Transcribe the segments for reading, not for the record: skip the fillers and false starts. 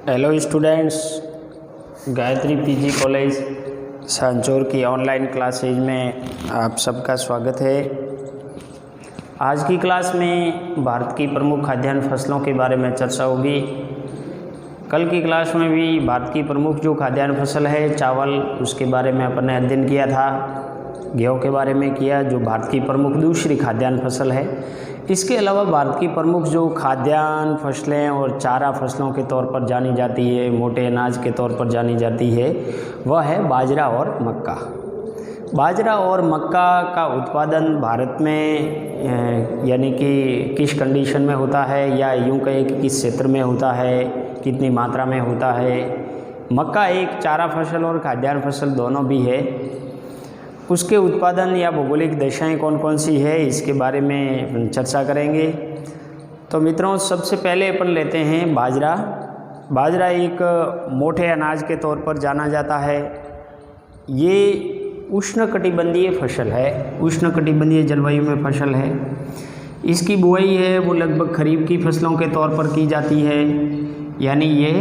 Hello students, Gayatri PG college Sanchore की online classes में आप सबका स्वागत है। आज की क्लास में भारत की प्रमुख खाद्यान्न फसलों के बारे में चर्चा होगी। कल की क्लास में भी भारत की प्रमुख जो खाद्यान्न फसल है चावल, उसके बारे में अपन ने अध्ययन किया था। गेहूँ के बारे में किया, जो भारत की प्रमुख दूसरी खाद्यान्न फसल है। इसके अलावा भारत की प्रमुख जो खाद्यान्न फसलें और चारा फसलों के तौर पर जानी जाती है, मोटे अनाज के तौर पर जानी जाती है, वह है बाजरा और मक्का। बाजरा और मक्का का उत्पादन भारत में यानी कि किस कंडीशन में होता है, या यूँ कहें कि किस क्षेत्र में होता है, कितनी मात्रा में होता है। मक्का एक चारा फसल और खाद्यान्न फसल दोनों भी है। उसके उत्पादन या भौगोलिक दशाएं कौन कौन सी है, इसके बारे में चर्चा करेंगे। तो मित्रों, सबसे पहले अपन लेते हैं बाजरा। बाजरा एक मोटे अनाज के तौर पर जाना जाता है। ये उष्णकटिबंधीय फसल है, उष्णकटिबंधीय जलवायु में फसल है। इसकी बुआई है वो लगभग खरीफ की फसलों के तौर पर की जाती है, यानी ये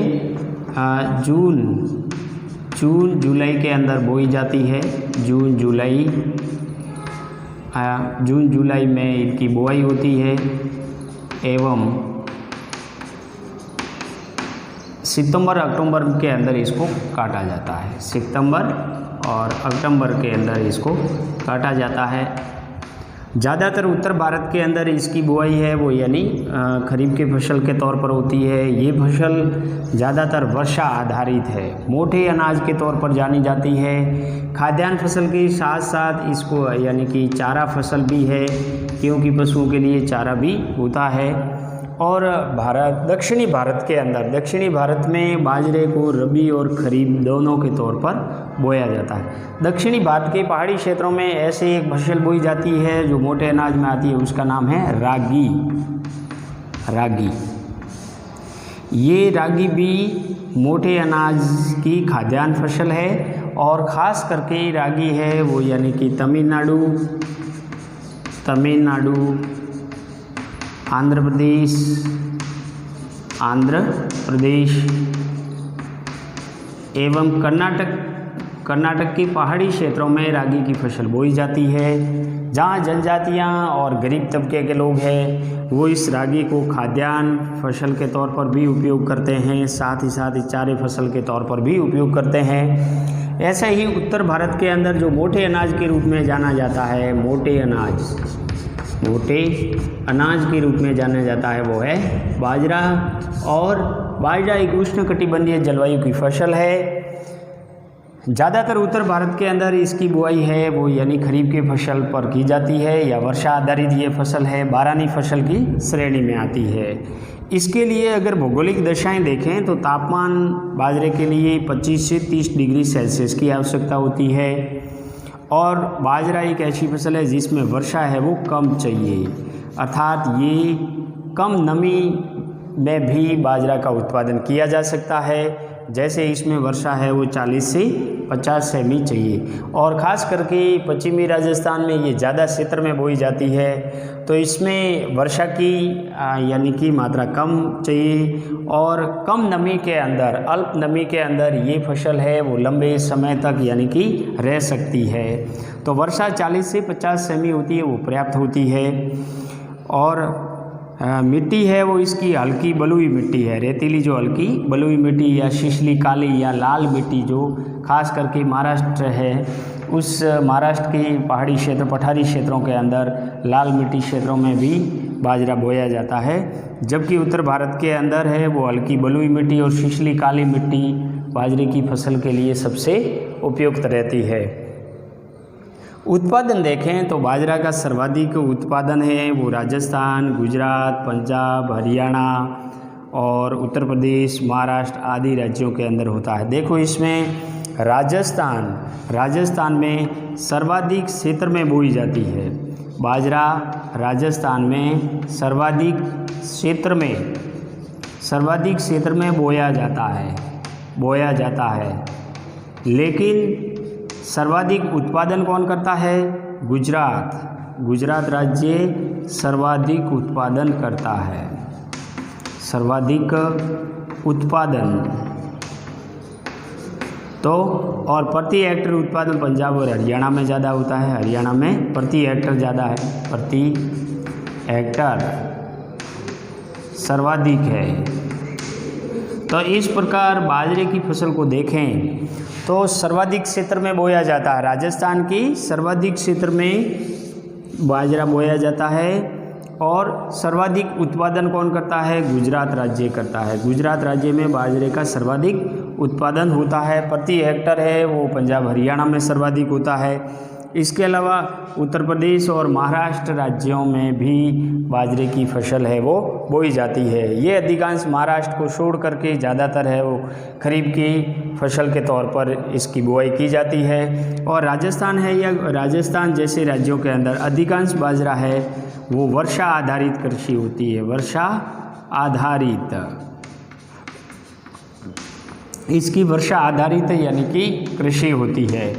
जून जुलाई के अंदर बोई जाती है। जून जुलाई में इनकी बुआई होती है एवं सितंबर अक्टूबर के अंदर इसको काटा जाता है। सितंबर और अक्टूबर के अंदर इसको काटा जाता है। ज़्यादातर उत्तर भारत के अंदर इसकी बुआई है वो यानी खरीफ की फसल के तौर पर होती है। ये फसल ज़्यादातर वर्षा आधारित है, मोटे अनाज के तौर पर जानी जाती है। खाद्यान्न फसल के साथ साथ इसको यानी कि चारा फसल भी है, क्योंकि पशुओं के लिए चारा भी होता है। और दक्षिणी भारत में बाजरे को रबी और खरीफ दोनों के तौर पर बोया जाता है। दक्षिणी भारत के पहाड़ी क्षेत्रों में ऐसे एक फसल बोई जाती है जो मोटे अनाज में आती है, उसका नाम है रागी। ये रागी भी मोटे अनाज की खाद्यान्न फसल है, और ख़ास करके रागी है वो यानी कि तमिलनाडु, आंध्र प्रदेश एवं कर्नाटक की पहाड़ी क्षेत्रों में रागी की फसल बोई जाती है। जहाँ जनजातियाँ और गरीब तबके के लोग हैं वो इस रागी को खाद्यान्न फसल के तौर पर भी उपयोग करते हैं, साथ ही साथ इस चारे फसल के तौर पर भी उपयोग करते हैं। ऐसे ही उत्तर भारत के अंदर जो मोटे अनाज के रूप में जाना जाता है, मोटे अनाज के रूप में जाना जाता है, वो है बाजरा। और बाजरा एक उष्णकटिबंधीय जलवायु की फसल है। ज़्यादातर उत्तर भारत के अंदर इसकी बुआई है वो यानी खरीफ की फसल पर की जाती है, या वर्षा आधारित ये फसल है, बारानी फसल की श्रेणी में आती है। इसके लिए अगर भौगोलिक दशाएं देखें तो तापमान बाजरे के लिए 25 से 30 डिग्री सेल्सियस की आवश्यकता होती है। और बाजरा एक ऐसी फसल है जिसमें वर्षा है वो कम चाहिए, अर्थात ये कम नमी में भी बाजरा का उत्पादन किया जा सकता है। जैसे इसमें वर्षा है वो 40 से 50 सेमी चाहिए, और ख़ास करके पश्चिमी राजस्थान में ये ज़्यादा क्षेत्र में बोई जाती है, तो इसमें वर्षा की यानी कि मात्रा कम चाहिए। और कम नमी के अंदर, अल्प नमी के अंदर ये फसल है वो लंबे समय तक यानी कि रह सकती है। तो वर्षा 40 से 50 सेमी होती है, वो पर्याप्त होती है। और मिट्टी है वो इसकी हल्की बलुई मिट्टी है, रेतीली जो हल्की बलुई मिट्टी या शिशली काली या लाल मिट्टी जो खास करके महाराष्ट्र है, उस महाराष्ट्र के पहाड़ी क्षेत्र, पठारी क्षेत्रों के अंदर लाल मिट्टी क्षेत्रों में भी बाजरा बोया जाता है। जबकि उत्तर भारत के अंदर है वो हल्की बलुई मिट्टी और शिशली काली मिट्टी बाजरे की फसल के लिए सबसे उपयुक्त रहती है। उत्पादन देखें तो बाजरा का सर्वाधिक उत्पादन है वो राजस्थान, गुजरात, पंजाब, हरियाणा और उत्तर प्रदेश, महाराष्ट्र आदि राज्यों के अंदर होता है। देखो इसमें राजस्थान में सर्वाधिक क्षेत्र में बोई जाती है बाजरा। राजस्थान में सर्वाधिक क्षेत्र में बोया जाता है। लेकिन सर्वाधिक उत्पादन कौन करता है? गुजरात राज्य सर्वाधिक उत्पादन करता है। सर्वाधिक उत्पादन तो और प्रति हेक्टर उत्पादन पंजाब और हरियाणा में ज़्यादा होता है। हरियाणा में प्रति हेक्टर ज़्यादा है, प्रति हेक्टर सर्वाधिक है। तो इस प्रकार बाजरे की फसल को देखें तो सर्वाधिक क्षेत्र में बोया जाता है। राजस्थान की सर्वाधिक क्षेत्र में बाजरा बोया जाता है और सर्वाधिक उत्पादन कौन करता है? गुजरात राज्य करता है। गुजरात राज्य में बाजरे का सर्वाधिक उत्पादन होता है। प्रति हेक्टर है वो पंजाब हरियाणा में सर्वाधिक होता है। इसके अलावा उत्तर प्रदेश और महाराष्ट्र राज्यों में भी बाजरे की फसल है वो बोई जाती है। ये अधिकांश महाराष्ट्र को छोड़ करके ज़्यादातर है वो खरीफ की फसल के तौर पर इसकी बुआई की जाती है। और राजस्थान है या राजस्थान जैसे राज्यों के अंदर अधिकांश बाजरा है वो वर्षा आधारित कृषि होती है। वर्षा आधारित, इसकी वर्षा आधारित यानी कि कृषि होती है।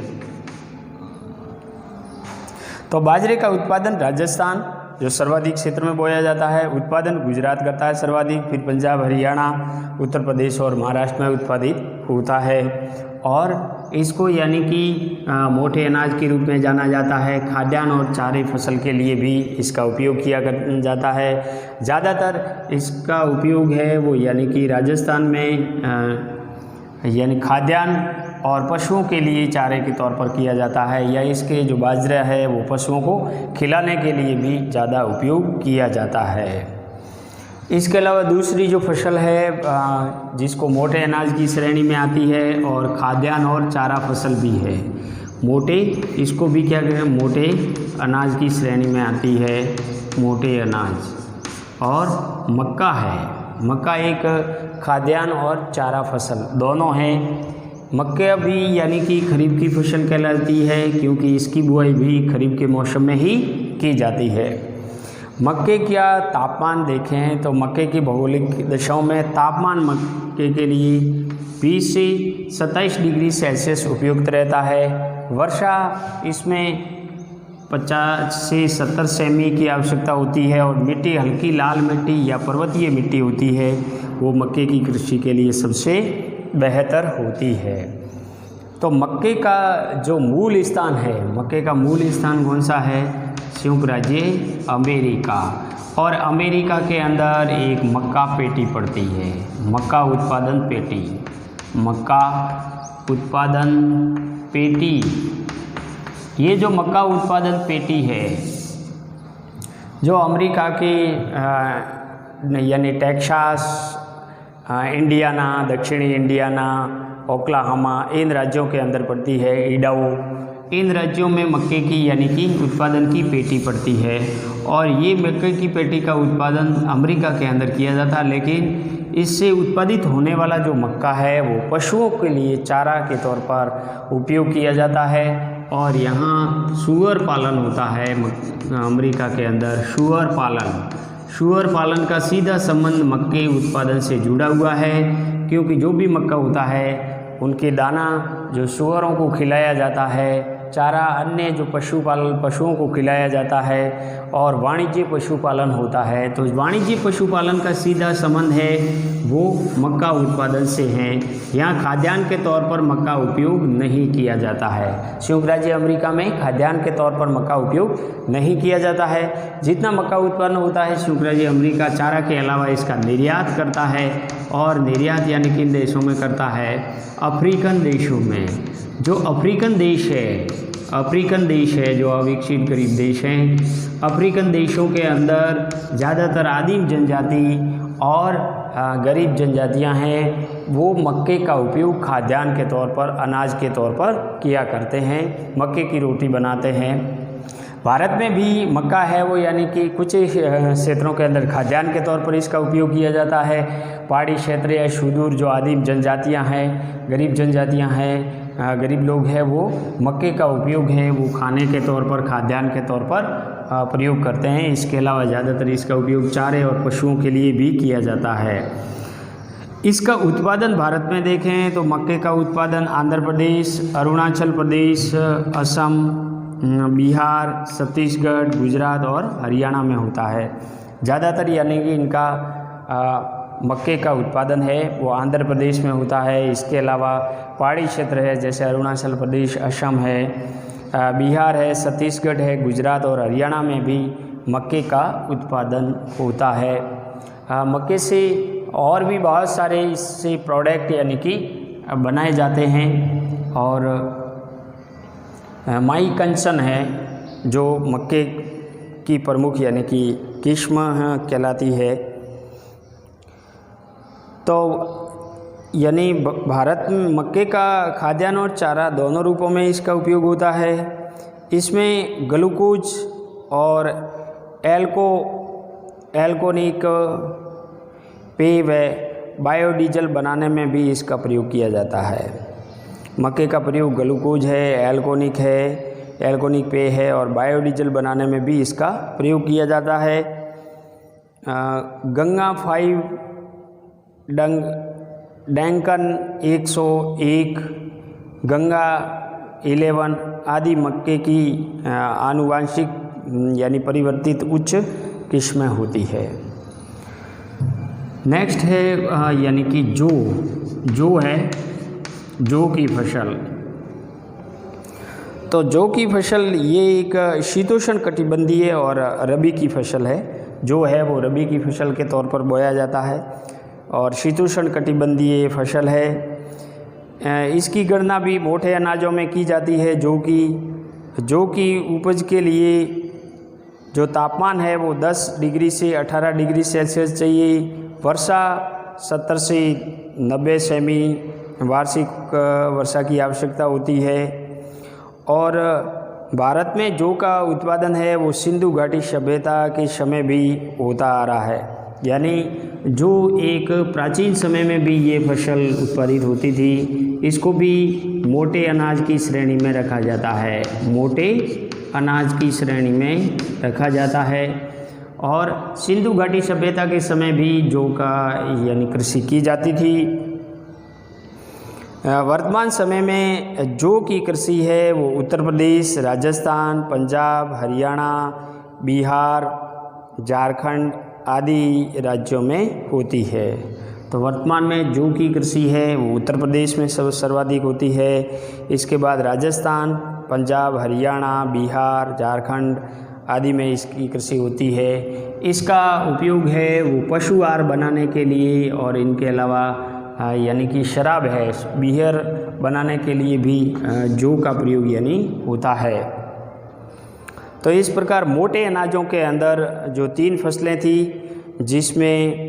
तो बाजरे का उत्पादन राजस्थान जो सर्वाधिक क्षेत्र में बोया जाता है, उत्पादन गुजरात करता है सर्वाधिक, फिर पंजाब हरियाणा उत्तर प्रदेश और महाराष्ट्र में उत्पादित होता है। और इसको यानी कि मोटे अनाज के रूप में जाना जाता है। खाद्यान्न और चारे फसल के लिए भी इसका उपयोग किया जाता है। ज़्यादातर इसका उपयोग है वो यानी कि राजस्थान में यानी खाद्यान्न और पशुओं के लिए चारे के तौर पर किया जाता है, या इसके जो बाजरा है वो पशुओं को खिलाने के लिए भी ज़्यादा उपयोग किया जाता है। इसके अलावा दूसरी जो फसल है जिसको मोटे अनाज की श्रेणी में आती है और खाद्यान्न और चारा फसल भी है। मोटे, इसको भी क्या कहते हैं? मोटे अनाज की श्रेणी में आती है, मोटे अनाज। और मक्का है, मक्का एक खाद्यान्न और चारा फसल दोनों हैं। मक्का भी यानी कि खरीफ की फसल कहलाती है क्योंकि इसकी बुआई भी खरीफ के मौसम में ही की जाती है। मक्के का तापमान देखें तो मक्के की भौगोलिक दशाओं में तापमान मक्के के लिए 20 से 27 डिग्री सेल्सियस उपयुक्त रहता है। वर्षा इसमें 50 से 70 सेमी की आवश्यकता होती है और मिट्टी हल्की लाल मिट्टी या पर्वतीय मिट्टी होती है, वो मक्के की कृषि के लिए सबसे बेहतर होती है। तो मक्के का जो मूल स्थान है, मक्के का मूल स्थान कौन सा है? संयुक्त राज्य अमेरिका। और अमेरिका के अंदर एक मक्का पेटी पड़ती है, मक्का उत्पादन पेटी, मक्का उत्पादन पेटी। ये जो मक्का उत्पादन पेटी है जो अमेरिका के यानी टेक्सास, इंडियाना, दक्षिणी इंडियाना, ओक्लाहोमा इन राज्यों के अंदर पड़ती है, इडाहो, इन राज्यों में मक्के की यानी कि उत्पादन की पेटी पड़ती है। और ये मक्के की पेटी का उत्पादन अमेरिका के अंदर किया जाता है, लेकिन इससे उत्पादित होने वाला जो मक्का है वो पशुओं के लिए चारा के तौर पर उपयोग किया जाता है। और यहाँ सूअर पालन होता है अमेरिका के अंदर, सूअर पालन। सूअर पालन का सीधा संबंध मक्के उत्पादन से जुड़ा हुआ है क्योंकि जो भी मक्का होता है उनके दाना जो सूअरों को खिलाया जाता है, चारा अन्य जो पशुओं को खिलाया जाता है और वाणिज्य पशुपालन होता है। तो वाणिज्य पशुपालन का सीधा संबंध है वो मक्का उत्पादन से है। यहाँ खाद्यान्न के तौर पर मक्का उपयोग नहीं किया जाता है। संयुक्त राज्य अमेरिका में खाद्यान्न के तौर पर मक्का उपयोग नहीं किया जाता है। जितना मक्का उत्पन्न होता है संयुक्त राज्य अमेरिका चारा के अलावा इसका निर्यात करता है, और निर्यात यानी किन देशों में करता है? अफ्रीकन देशों में। जो अफ्रीकन देश है जो अविकसित गरीब देश हैं, अफ्रीकन देशों के अंदर ज़्यादातर आदिम जनजाति और गरीब जनजातियां हैं, वो मक्के का उपयोग खाद्यान्न के तौर पर, अनाज के तौर पर किया करते हैं, मक्के की रोटी बनाते हैं। भारत में भी मक्का है वो यानी कि कुछ क्षेत्रों के अंदर खाद्यान्न के तौर पर इसका उपयोग किया जाता है। पहाड़ी क्षेत्र या सुदूर जो आदिम जनजातियां हैं, गरीब जनजातियां हैं, गरीब लोग हैं, वो मक्के का उपयोग है वो खाने के तौर पर, खाद्यान्न के तौर पर प्रयोग करते हैं। इसके अलावा ज़्यादातर इसका उपयोग चारे और पशुओं के लिए भी किया जाता है। इसका उत्पादन भारत में देखें तो मक्के का उत्पादन आंध्र प्रदेश, अरुणाचल प्रदेश, असम, बिहार, छत्तीसगढ़, गुजरात और हरियाणा में होता है ज़्यादातर, यानी कि इनका मक्के का उत्पादन है वो आंध्र प्रदेश में होता है। इसके अलावा पहाड़ी क्षेत्र है जैसे अरुणाचल प्रदेश, असम है, बिहार है, छत्तीसगढ़ है, गुजरात और हरियाणा में भी मक्के का उत्पादन होता है। मक्के से और भी बहुत सारे इससे प्रोडक्ट यानी कि बनाए जाते हैं। और माई कंचन है जो मक्के की प्रमुख यानी कि किस्म कहलाती है। तो यानी भारत में मक्के का खाद्यान्न और चारा दोनों रूपों में इसका उपयोग होता है। इसमें ग्लूकोज और एल्कोनिक पेय व बायोडीजल बनाने में भी इसका प्रयोग किया जाता है। मक्के का प्रयोग ग्लूकोज है, एल्कोनिक पेय है और बायोडीजल बनाने में भी इसका प्रयोग किया जाता है। गंगा 5, डैंकन 101, गंगा 11 आदि मक्के की आनुवांशिक यानी परिवर्तित उच्च किस्में होती है। नेक्स्ट है यानी कि जौ है, जौ की फसल। तो जौ की फसल ये एक शीतोष्ण कटिबंधीय और रबी की फसल है। जौ है वो रबी की फसल के तौर पर बोया जाता है और शीतोष्ण कटिबंधीय फसल है। इसकी गणना भी मोटे अनाजों में की जाती है। जौ की उपज के लिए जो तापमान है वो 10 डिग्री से 18 डिग्री सेल्सियस चाहिए। वर्षा 70 से 90 सेमी वार्षिक वर्षा की आवश्यकता होती है। और भारत में जौ का उत्पादन है वो सिंधु घाटी सभ्यता के समय भी होता आ रहा है। यानी जो एक प्राचीन समय में भी ये फसल उत्पादित होती थी। इसको भी मोटे अनाज की श्रेणी में रखा जाता है, मोटे अनाज की श्रेणी में रखा जाता है। और सिंधु घाटी सभ्यता के समय भी जौ का यानी कृषि की जाती थी। वर्तमान समय में जौ की कृषि है वो उत्तर प्रदेश, राजस्थान, पंजाब, हरियाणा, बिहार, झारखंड आदि राज्यों में होती है। तो वर्तमान में जौ की कृषि है वो उत्तर प्रदेश में सर्वाधिक होती है। इसके बाद राजस्थान, पंजाब, हरियाणा, बिहार, झारखंड आदि में इसकी कृषि होती है। इसका उपयोग है वो पशु आहार बनाने के लिए और इनके अलावा यानी कि शराब है, बियर बनाने के लिए भी जौ का प्रयोग यानी होता है। तो इस प्रकार मोटे अनाजों के अंदर जो 3 फसलें थी जिसमें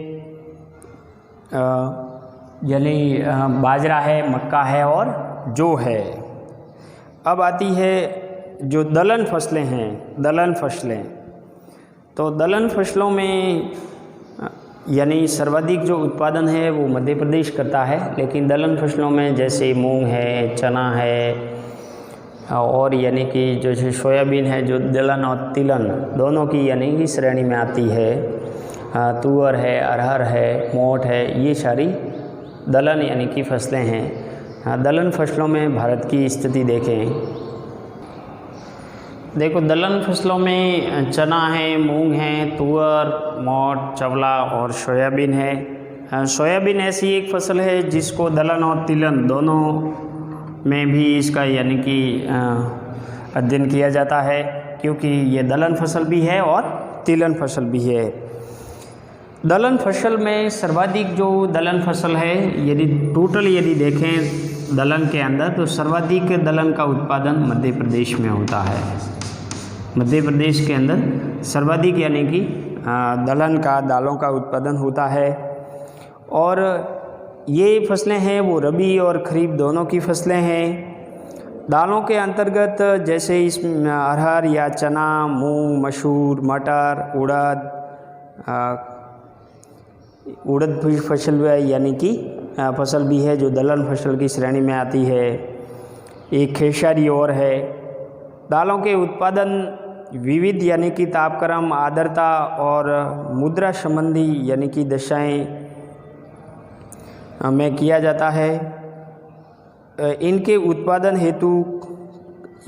यानी बाजरा है, मक्का है और जौ है। अब आती है जो दलहन फसलें हैं, दलहन फसलें। तो दलहन फसलों में यानी सर्वाधिक जो उत्पादन है वो मध्य प्रदेश करता है। लेकिन दलहन फसलों में जैसे मूंग है, चना है और यानी कि जैसे सोयाबीन है जो दलहन और तिलहन दोनों की यानी कि श्रेणी में आती है। तुअर है, अरहर है, मोठ है, ये सारी दलहन यानी कि फसलें हैं। दलहन फसलों में भारत की स्थिति देखें। देखो दलहन फसलों में चना है, मूंग है, तुअर, मोठ, चवला और सोयाबीन है। सोयाबीन ऐसी एक फसल है जिसको दलहन और तिलहन दोनों में भी इसका यानी कि अध्ययन किया जाता है, क्योंकि ये दलहन फसल भी है और तिलहन फसल भी है। दलहन फसल में सर्वाधिक जो दलहन फसल है यदि यदि देखें दलहन के अंदर तो सर्वाधिक दलहन का उत्पादन मध्य प्रदेश में होता है। मध्य प्रदेश के अंदर सर्वाधिक यानी कि दलहन का, दालों का उत्पादन होता है। और ये फसलें हैं वो रबी और खरीफ दोनों की फसलें हैं। दालों के अंतर्गत जैसे इसमें अरहर या चना, मूंग, मसूर, मटर, उड़द भी फसल यानी कि फसल भी है जो दलहन फसल की श्रेणी में आती है। एक खेसारी और है। दालों के उत्पादन विविध यानी कि तापक्रम, आर्द्रता और मुद्रा संबंधी यानी कि दशाएं में किया जाता है। इनके उत्पादन हेतु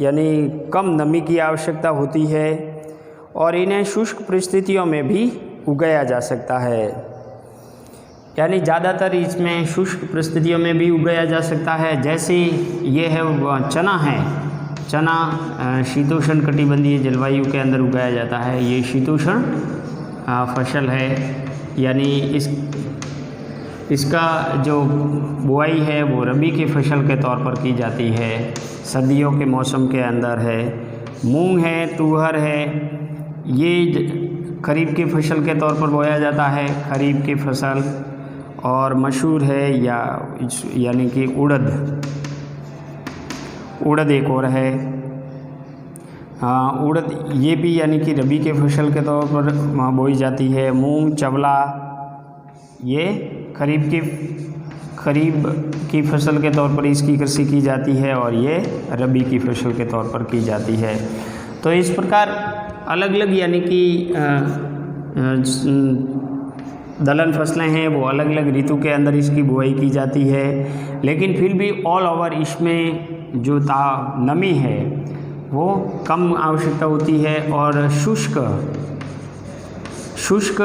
यानी कम नमी की आवश्यकता होती है और इन्हें शुष्क परिस्थितियों में भी उगाया जा सकता है। यानी ज़्यादातर इसमें शुष्क परिस्थितियों में भी उगाया जा सकता है। जैसे ये है चना है, चना शीतोष्ण कटिबंधीय जलवायु के अंदर उगाया जाता है। ये शीतोष्ण फसल है, यानी इसका जो बुआई है वो रबी के फसल के तौर पर की जाती है, सर्दियों के मौसम के अंदर है। मूंग है, तुअर है, ये खरीफ की फसल के तौर पर बोया जाता है, खरीफ की फसल। और मसूर है यानी कि उड़द एक और है। उड़द ये भी यानी कि रबी के फसल के तौर पर बोई जाती है। मूंग, चवला ये खरीफ की फसल के तौर पर इसकी कृषि की जाती है और ये रबी की फसल के तौर पर की जाती है। तो इस प्रकार अलग अलग यानी कि दलहन फसलें हैं वो अलग अलग ऋतु के अंदर इसकी बुआई की जाती है। लेकिन फिर भी ऑल ओवर इसमें जो नमी है वो कम आवश्यकता होती है और शुष्क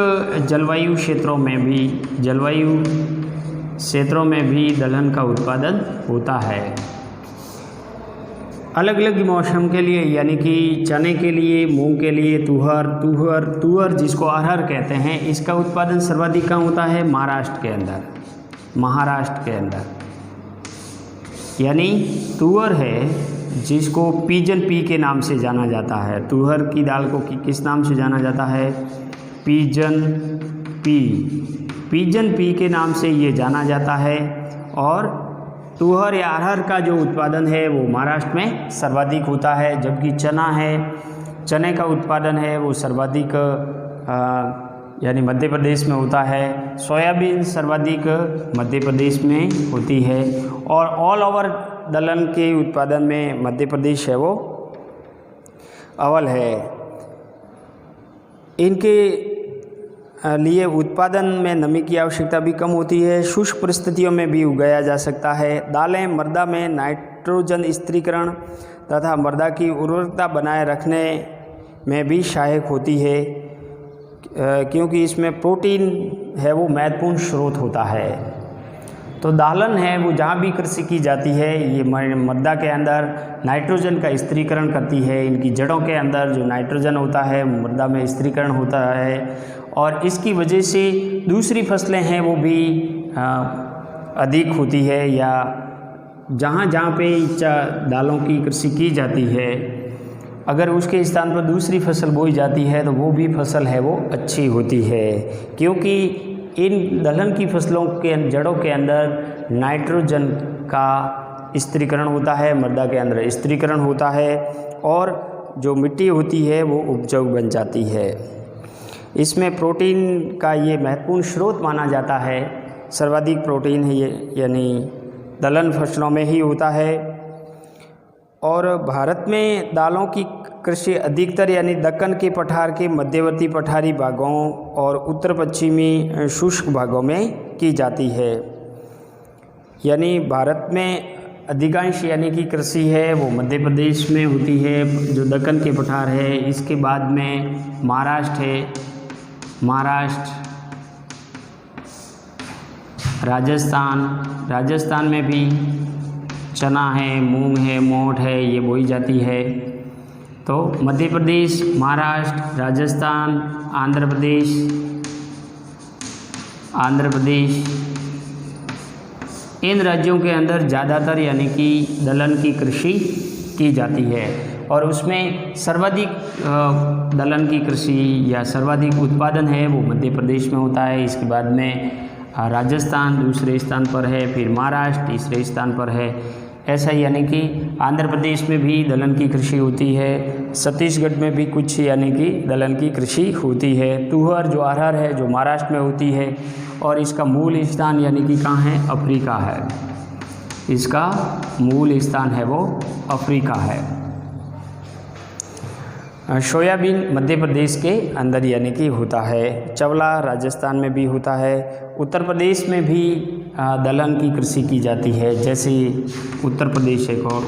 जलवायु क्षेत्रों में भी दलहन का उत्पादन होता है। अलग अलग मौसम के लिए यानी कि चने के लिए, मूंग के लिए, तुअर जिसको अरहर कहते हैं, इसका उत्पादन सर्वाधिक कहाँ होता है? महाराष्ट्र के अंदर। यानी तुअर है जिसको पिजन पी के नाम से जाना जाता है। तुअर की दाल को किस नाम से जाना जाता है? पिजन पी के नाम से ये जाना जाता है। और तुअर या अरहर का जो उत्पादन है वो महाराष्ट्र में सर्वाधिक होता है, जबकि चने का उत्पादन है वो सर्वाधिक यानी मध्य प्रदेश में होता है। सोयाबीन सर्वाधिक मध्य प्रदेश में होती है और ऑल ओवर दलहन के उत्पादन में मध्य प्रदेश है वो अव्वल है। इनके लिए उत्पादन में नमी की आवश्यकता भी कम होती है, शुष्क परिस्थितियों में भी उगाया जा सकता है। दालें मृदा में नाइट्रोजन स्थिरीकरण तथा मृदा की उर्वरकता बनाए रखने में भी सहायक होती है, क्योंकि इसमें प्रोटीन है वो महत्वपूर्ण स्रोत होता है। तो दालहन है वो जहाँ भी कृषि की जाती है ये मृदा के अंदर नाइट्रोजन का स्थिरीकरण करती है। इनकी जड़ों के अंदर जो नाइट्रोजन होता है मृदा में स्थिरीकरण होता है और इसकी वजह से दूसरी फसलें हैं वो भी अधिक होती है। या जहाँ पे दालों की कृषि की जाती है, अगर उसके स्थान पर दूसरी फसल बोई जाती है तो वो भी फसल है वो अच्छी होती है, क्योंकि इन दलहन की फसलों के जड़ों के अंदर नाइट्रोजन का स्थिरीकरण होता है, मृदा के अंदर स्थिरीकरण होता है और जो मिट्टी होती है वो उपजाऊ बन जाती है। इसमें प्रोटीन का ये महत्वपूर्ण स्रोत माना जाता है। सर्वाधिक प्रोटीन है ये यानी दलहन फसलों में ही होता है। और भारत में दालों की कृषि अधिकतर यानी दक्कन के पठार के मध्यवर्ती पठारी भागों और उत्तर पश्चिमी शुष्क भागों में की जाती है। यानी भारत में अधिकांश यानी कि कृषि है वो मध्य प्रदेश में होती है, जो दक्कन के पठार है। इसके बाद में महाराष्ट्र है, राजस्थान में भी चना है, मूंग है, मोठ है, ये बोई जाती है। तो मध्य प्रदेश, महाराष्ट्र, राजस्थान, आंध्र प्रदेश इन राज्यों के अंदर ज़्यादातर यानी कि दलहन की कृषि की जाती है और उसमें सर्वाधिक दलहन की कृषि या सर्वाधिक उत्पादन है वो मध्य प्रदेश में होता है। इसके बाद में राजस्थान दूसरे स्थान पर है, फिर महाराष्ट्र तीसरे स्थान पर है। ऐसा यानी कि आंध्र प्रदेश में भी दलहन की कृषि होती है, छत्तीसगढ़ में भी कुछ यानी कि दलहन की कृषि होती है। तुअर जो अरहर है जो महाराष्ट्र में होती है और इसका मूल स्थान यानी कि कहाँ है? अफ्रीका है। इसका मूल स्थान है वो अफ्रीका है। सोयाबीन मध्य प्रदेश के अंदर यानी कि होता है। चवला राजस्थान में भी होता है। उत्तर प्रदेश में भी दलहन की कृषि की जाती है। जैसे उत्तर प्रदेश एक और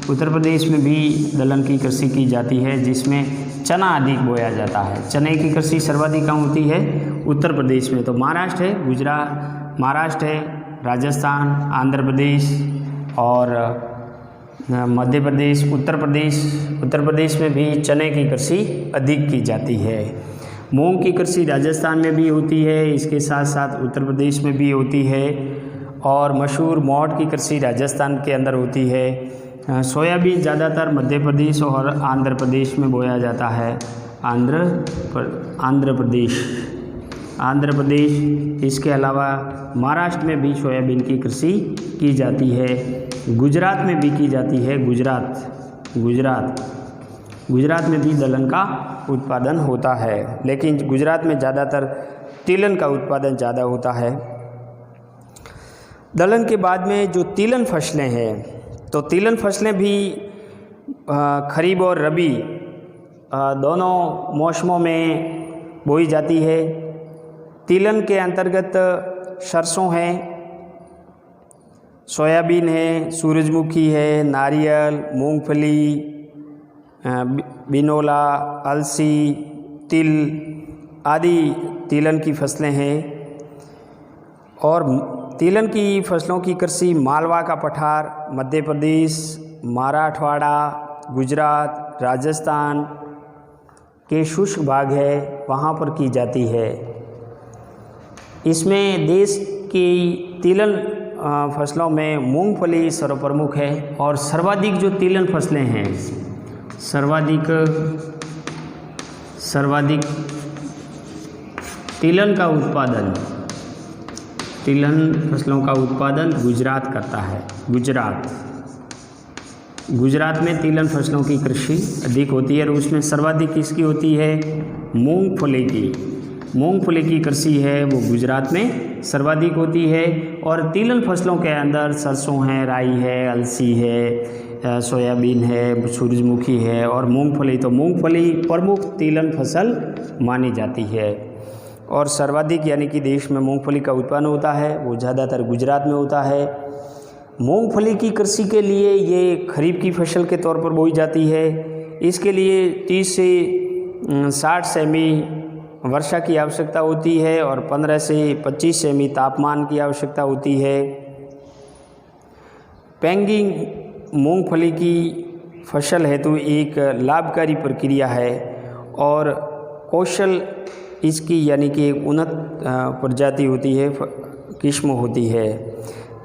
उत्तर प्रदेश में भी दलहन की कृषि की जाती है, जिसमें चना अधिक बोया जाता है। चने की कृषि सर्वाधिक कहाँ होती है? उत्तर प्रदेश में। तो महाराष्ट्र है, गुजरात, महाराष्ट्र है, राजस्थान, आंध्र प्रदेश और मध्य प्रदेश, उत्तर प्रदेश में भी चने की कृषि अधिक की जाती है। मूंग की कृषि राजस्थान में भी होती है, इसके साथ साथ उत्तर प्रदेश में भी होती है। और मशहूर मोठ की कृषि राजस्थान के अंदर होती है। सोयाबीन ज़्यादातर मध्य प्रदेश और आंध्र प्रदेश में बोया जाता है। आंध्र प्रदेश, इसके अलावा महाराष्ट्र में भी सोयाबीन की कृषि की जाती है। गुजरात में भी की जाती है। गुजरात में भी दलहन का उत्पादन होता है, लेकिन गुजरात में ज़्यादातर तिलहन का उत्पादन ज़्यादा होता है। दलहन के बाद में जो तिलहन फसलें हैं, तो तिलहन फसलें भी खरीफ और रबी दोनों मौसमों में बोई जाती है। तिलहन के अंतर्गत सरसों है, सोयाबीन है, सूरजमुखी है, नारियल, मूंगफली, बिनोला, अलसी, तिल आदि तिलहन की फसलें हैं। और तिलहन की फसलों की कृषि मालवा का पठार, मध्य प्रदेश, मराठवाड़ा, गुजरात, राजस्थान के शुष्क भाग है, वहाँ पर की जाती है। इसमें देश की तिलहन फसलों में मूंगफली सर्वप्रमुख है। और सर्वाधिक जो तिलहन फसलें हैं, सर्वाधिक तिलहन फसलों का उत्पादन गुजरात करता है। गुजरात में तिलहन फसलों की कृषि अधिक होती है और उसमें सर्वाधिक किसकी होती है? मूंगफली की कृषि है वो गुजरात में सर्वाधिक होती है। और तिलहन फसलों के अंदर सरसों है, राई है, अलसी है, सोयाबीन है, सूरजमुखी है और मूंगफली। तो मूंगफली प्रमुख तिलहन फसल मानी जाती है। और सर्वाधिक यानी कि देश में मूंगफली का उत्पादन होता है वो ज़्यादातर गुजरात में होता है। मूंगफली की कृषि के लिए ये खरीफ की फसल के तौर पर बोई जाती है। इसके लिए 30 से 60 सेमी वर्षा की आवश्यकता होती है और 15 से 25 सेमी तापमान की आवश्यकता होती है। पैंगिंग मूंगफली की फसल हेतु एक लाभकारी प्रक्रिया है और कौशल इसकी यानी कि एक उन्नत प्रजाति होती है, किस्म होती है।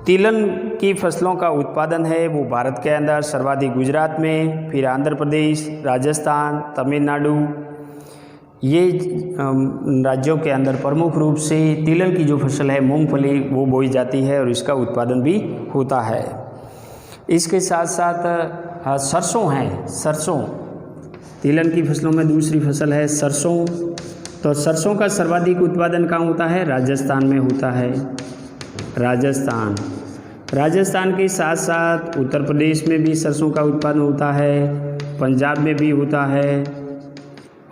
तिलहन की फसलों का उत्पादन है वो भारत के अंदर सर्वाधिक गुजरात में, फिर आंध्र प्रदेश, राजस्थान, तमिलनाडु, ये राज्यों के अंदर प्रमुख रूप से तिलहन की जो फसल है मूंगफली वो बोई जाती है और इसका उत्पादन भी होता है। इसके साथ साथ सरसों तिलहन की फसलों में दूसरी फसल है सरसों। तो सरसों का सर्वाधिक उत्पादन कहाँ होता है? राजस्थान में होता है। राजस्थान के साथ साथ उत्तर प्रदेश में भी सरसों का उत्पादन होता है, पंजाब में भी होता है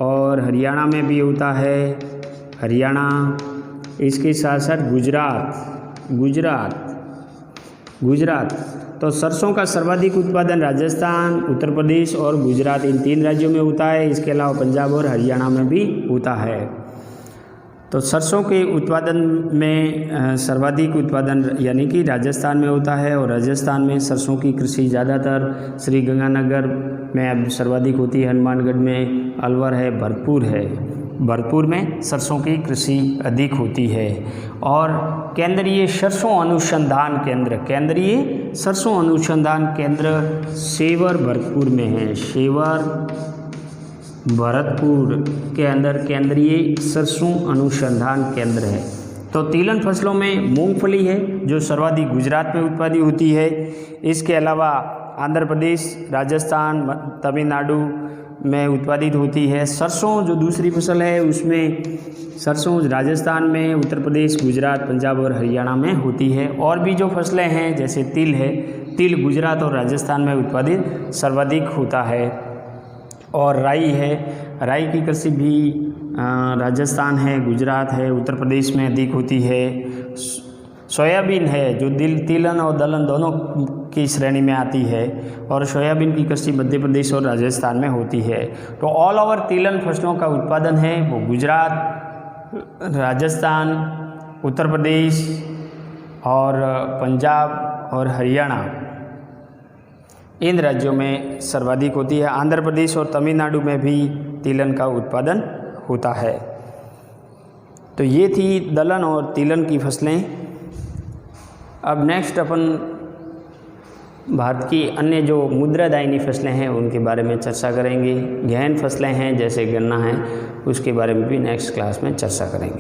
और हरियाणा में भी होता है। इसके साथ साथ गुजरात। तो सरसों का सर्वाधिक उत्पादन राजस्थान, उत्तर प्रदेश और गुजरात इन 3 राज्यों में होता है। इसके अलावा पंजाब और हरियाणा में भी होता है। तो सरसों के उत्पादन में सर्वाधिक उत्पादन यानी कि राजस्थान में होता है और राजस्थान में सरसों की कृषि ज़्यादातर श्री गंगानगर में अब सर्वाधिक होती है, हनुमानगढ़ में, अलवर है, भरतपुर में सरसों की कृषि अधिक होती है। और केंद्रीय सरसों अनुसंधान केंद्र सेवर भरतपुर में है। भरतपुर के अंदर केंद्रीय सरसों अनुसंधान केंद्र है। तो तिलहन फसलों में मूंगफली है जो सर्वाधिक गुजरात में उत्पादित होती है। इसके अलावा आंध्र प्रदेश, राजस्थान, तमिलनाडु में उत्पादित होती है। सरसों जो दूसरी फसल है उसमें सरसों राजस्थान में, उत्तर प्रदेश, गुजरात, पंजाब और हरियाणा में होती है। और भी जो फसलें हैं जैसे तिल है, तिल गुजरात और राजस्थान में उत्पादित सर्वाधिक होता है। और राई है, राई की कृषि भी राजस्थान है, गुजरात है, उत्तर प्रदेश में अधिक होती है। सोयाबीन है जो तिलहन और दलहन दोनों की श्रेणी में आती है और सोयाबीन की कृषि मध्य प्रदेश और राजस्थान में होती है। तो ऑल ओवर तिलहन फसलों का उत्पादन है वो गुजरात, राजस्थान, उत्तर प्रदेश और पंजाब और हरियाणा इन राज्यों में सर्वाधिक होती है। आंध्र प्रदेश और तमिलनाडु में भी तिलहन का उत्पादन होता है। तो ये थी दलहन और तिलहन की फसलें। अब नेक्स्ट अपन भारत की अन्य जो मुद्रादायिनी फसलें हैं उनके बारे में चर्चा करेंगे। गहन फसलें हैं जैसे गन्ना है, उसके बारे में भी नेक्स्ट क्लास में चर्चा करेंगे।